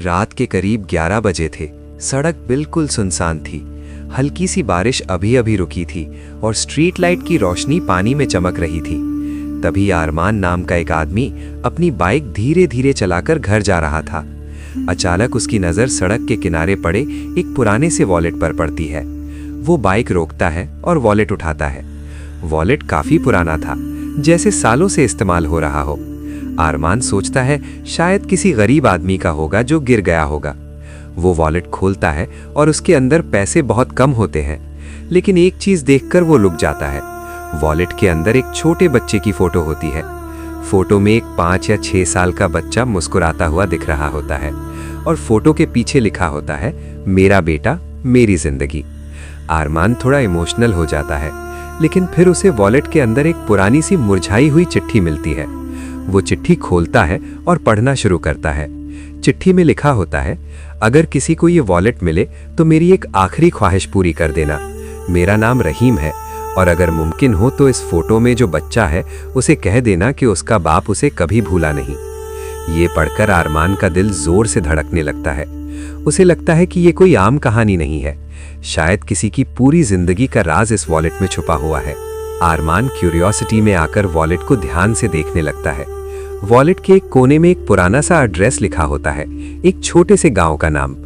रात के करीब 11 बजे थे। सड़क बिल्कुल सुनसान थी। हल्की सी बारिश अभी अभी रुकी थी और स्ट्रीट लाइट की रोशनी पानी में चमक रही थी। तभी अरमान नाम का एक आदमी अपनी बाइक धीरे धीरे चलाकर घर जा रहा था। अचानक उसकी नज़र सड़क के किनारे पड़े एक पुराने से वॉलेट पर पड़ती है। वो बाइक रोकता है और वॉलेट उठाता है। वॉलेट काफ़ी पुराना था, जैसे सालों से इस्तेमाल हो रहा हो। अरमान सोचता है शायद किसी गरीब आदमी का होगा जो गिर गया होगा। वो वॉलेट खोलता है और उसके अंदर पैसे बहुत कम होते हैं, लेकिन एक चीज़ देखकर वो रुक जाता है। वॉलेट के अंदर एक छोटे बच्चे की फ़ोटो होती है। फ़ोटो में एक 5 या 6 साल का बच्चा मुस्कुराता हुआ दिख रहा होता है और फोटो के पीछे लिखा होता है, मेरा बेटा मेरी जिंदगी। अरमान थोड़ा इमोशनल हो जाता है, लेकिन फिर उसे वॉलेट के अंदर एक पुरानी सी मुरझाई हुई चिट्ठी मिलती है। वो चिट्ठी खोलता है और पढ़ना शुरू करता है। चिट्ठी में लिखा होता है, अगर किसी को ये वॉलेट मिले तो मेरी एक आखिरी ख्वाहिश पूरी कर देना। मेरा नाम रहीम है और अगर मुमकिन हो तो इस फोटो में जो बच्चा है उसे कह देना कि उसका बाप उसे कभी भूला नहीं। ये पढ़कर अरमान का दिल जोर से धड़कने लगता है। उसे लगता है कि ये कोई आम कहानी नहीं है, शायद किसी की पूरी जिंदगी का राज इस वॉलेट में छुपा हुआ है। अरमान क्यूरियोसिटी में आकर वॉलेट को ध्यान से देखने लगता है। वॉलेट के एक कोने में एक पुराना सा एड्रेस लिखा होता है, एक छोटे से गांव का नाम।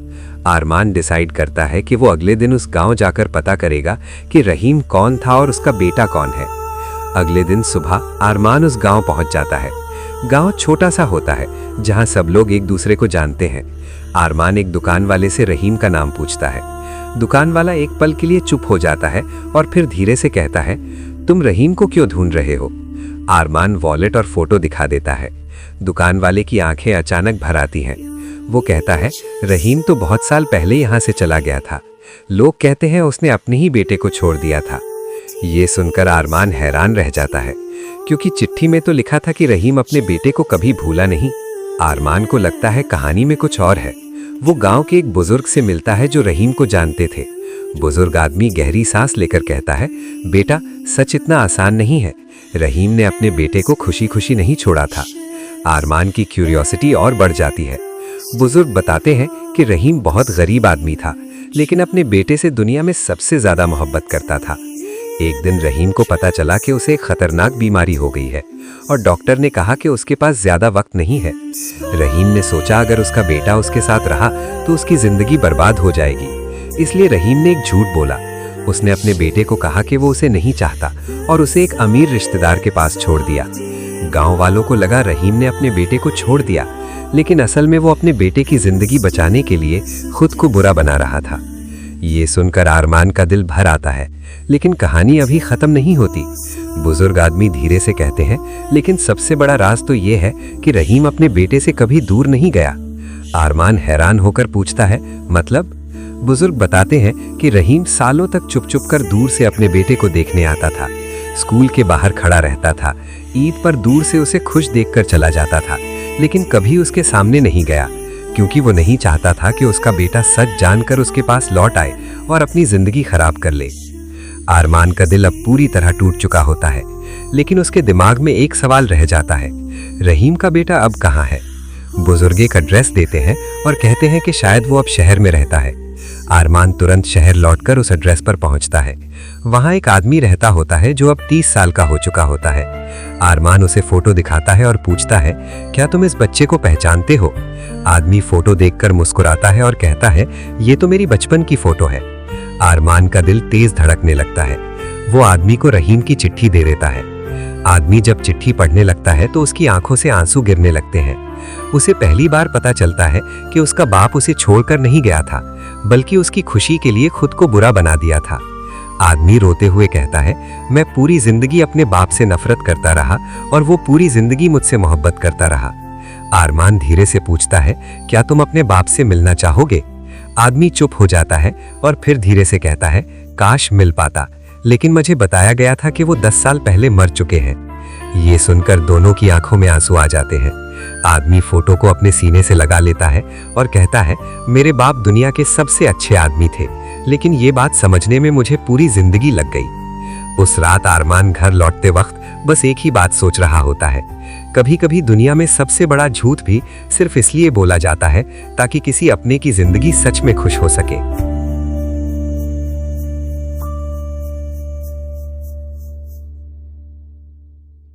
अरमान डिसाइड करता है कि वो अगले दिन उस गांव जाकर पता करेगा कि रहीम कौन था और उसका बेटा कौन है। अगले दिन सुबह अरमान उस गांव पहुंच जाता है। गांव छोटा सा होता है, जहां सब लोग एक दूसरे को जानते हैं। अरमान एक दुकान वाले से रहीम का नाम पूछता है। दुकान वाला एक पल के लिए चुप हो जाता है और फिर धीरे से कहता है, तुम रहीम को क्यों ढूंढ रहे हो? अरमान वॉलेट और फोटो दिखा देता है। दुकान वाले की आंखें अचानक भर आती हैं। वो कहता है, रहीम तो बहुत साल पहले यहाँ से चला गया था। लोग कहते हैं उसने अपने ही बेटे को छोड़ दिया था। ये सुनकर अरमान हैरान रह जाता है, क्योंकि चिट्ठी में तो लिखा था कि रहीम अपने बेटे को कभी भूला नहीं। अरमान को लगता है कहानी में कुछ और है। वो गांव के एक बुजुर्ग से मिलता है जो रहीम को जानते थे। बुजुर्ग आदमी गहरी सांस लेकर कहता है, बेटा सच इतना आसान नहीं है। रहीम ने अपने बेटे को खुशी खुशी नहीं छोड़ा था। अरमान की क्यूरियोसिटी और बढ़ जाती है। बुजुर्ग बताते हैं कि रहीम बहुत गरीब आदमी था, लेकिन अपने बेटे से दुनिया में सबसे ज्यादा मोहब्बत करता था। एक दिन रहीम को पता चला कि उसे एक खतरनाक बीमारी हो गई है और डॉक्टर ने कहा कि उसके पास ज्यादा वक्त नहीं है। रहीम ने सोचा अगर उसका बेटा उसके साथ रहा तो उसकी जिंदगी बर्बाद हो जाएगी, इसलिए रहीम ने एक झूठ बोला। उसने अपने बेटे को कहा कि वो उसे नहीं चाहता और उसे एक अमीर रिश्तेदार के पास छोड़ दिया। गांव वालों को लगा रहीम ने अपने बेटे को छोड़ दिया, लेकिन असल में वो अपने बेटे की जिंदगी बचाने के लिए खुद को बुरा बना रहा था। ये सुनकर अरमान का दिल भर आता है, लेकिन कहानी अभी खत्म नहीं होती। बुजुर्ग आदमी धीरे से कहते हैं, लेकिन सबसे बड़ा राज तो ये है कि रहीम अपने बेटे से कभी दूर नहीं गया। अरमान हैरान होकर पूछता है, मतलब? बुजुर्ग बताते हैं कि रहीम सालों तक चुप चुप कर दूर से अपने बेटे को देखने आता था। स्कूल के बाहर खड़ा रहता था। ईद पर दूर से उसे खुश देखकर चला जाता था, लेकिन कभी उसके सामने नहीं गया, क्योंकि वो नहीं चाहता था कि उसका बेटा सच जानकर उसके पास लौट आए और अपनी जिंदगी खराब कर ले। अरमान का दिल अब पूरी तरह टूट चुका होता है, लेकिन उसके दिमाग में एक सवाल रह जाता है, रहीम का बेटा अब कहाँ है? बुजुर्ग एक एड्रेस देते हैं और कहते हैं कि शायद वो अब शहर में रहता है। अरमान तुरंत शहर लौटकर उस एड्रेस पर पहुंचता है। वहां एक आदमी रहता होता है जो अब 30 साल का हो चुका होता है। अरमान उसे फोटो दिखाता है और पूछता है, क्या तुम इस बच्चे को पहचानते हो? आदमी फोटो देखकर मुस्कुराता है और कहता है, ये तो मेरी बचपन की फोटो है। अरमान का दिल तेज धड़कने लगता है। वो आदमी को रहीम की चिट्ठी दे देता है। आदमी जब चिट्ठी पढ़ने लगता है तो उसकी आंखों से आंसू गिरने लगते हैं। उसे पहली बार पता चलता है कि उसका बाप उसे छोड़कर नहीं गया था, बल्कि उसकी खुशी के लिए खुद को बुरा बना दिया था। आदमी रोते हुए कहता है, मैं पूरी जिंदगी अपने बाप से नफरत करता रहा और वो पूरी जिंदगी मुझसे मोहब्बत करता रहा। अरमान धीरे से पूछता है, क्या तुम अपने बाप से मिलना चाहोगे? आदमी चुप हो जाता है और फिर धीरे से कहता है, काश मिल पाता, लेकिन मुझे बताया गया था कि वो 10 साल पहले मर चुके हैं। ये सुनकर दोनों की आंखों में आंसू आ जाते हैं। आदमी फोटो को अपने सीने से लगा लेता है और कहता है, मेरे बाप दुनिया के सबसे अच्छे आदमी थे, लेकिन ये बात समझने में मुझे पूरी जिंदगी लग गई। उस रात अरमान घर लौटते वक्त बस एक ही बात सोच रहा होता है, कभी कभी दुनिया में सबसे बड़ा झूठ भी सिर्फ इसलिए बोला जाता है ताकि किसी अपने की जिंदगी सच में खुश हो सके।